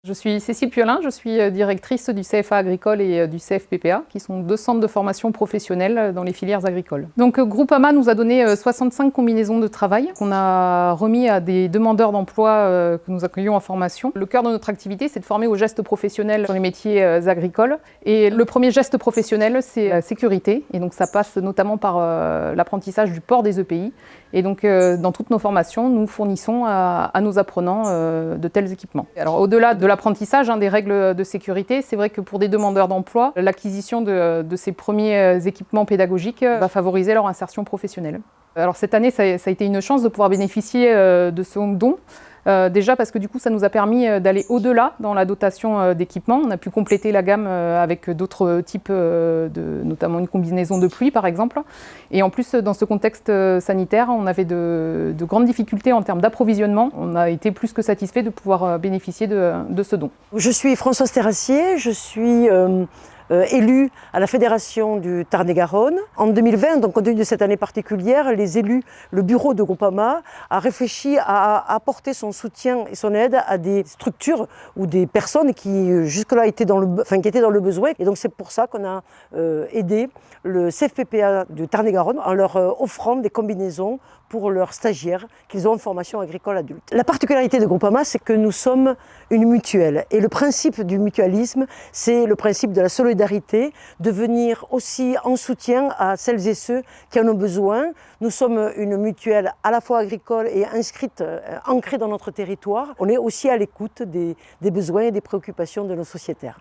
Je suis Cécile Piolin, je suis directrice du CFA agricole et du CFPPA, qui sont deux centres de formation professionnelle dans les filières agricoles. Donc Groupama nous a donné 65 combinaisons de travail qu'on a remis à des demandeurs d'emploi que nous accueillons en formation. Le cœur de notre activité, c'est de former aux gestes professionnels sur les métiers agricoles. Et le premier geste professionnel, c'est la sécurité. Et donc ça passe notamment par l'apprentissage du port des EPI. Et donc dans toutes nos formations, nous fournissons à nos apprenants de tels équipements. Alors au-delà de l'apprentissage des règles de sécurité, c'est vrai que pour des demandeurs d'emploi, l'acquisition de ces premiers équipements pédagogiques va favoriser leur insertion professionnelle. Alors cette année, ça a été une chance de pouvoir bénéficier de ce don. Déjà parce que du coup ça nous a permis d'aller au-delà dans la dotation d'équipements. On a pu compléter la gamme avec d'autres types, notamment une combinaison de pluie par exemple. Et en plus dans ce contexte sanitaire, on avait de grandes difficultés en termes d'approvisionnement. On a été plus que satisfait de pouvoir bénéficier de ce don. Je suis Françoise Terrassier, je suis élue à la Fédération du Tarn-et-Garonne. En 2020, donc compte tenu de cette année particulière, les élus, le bureau de Groupama a réfléchi à apporter son soutien et son aide à des structures ou des personnes qui jusque-là étaient dans le besoin. Et donc c'est pour ça qu'on a aidé le CFPPA du Tarn-et-Garonne en leur offrant des combinaisons pour leurs stagiaires qu'ils ont en formation agricole adulte. La particularité de Groupama, c'est que nous sommes une mutuelle. Et le principe du mutualisme, c'est le principe de la solidarité, de venir aussi en soutien à celles et ceux qui en ont besoin. Nous sommes une mutuelle à la fois agricole et inscrite, ancrée dans notre territoire. On est aussi à l'écoute des besoins et des préoccupations de nos sociétaires.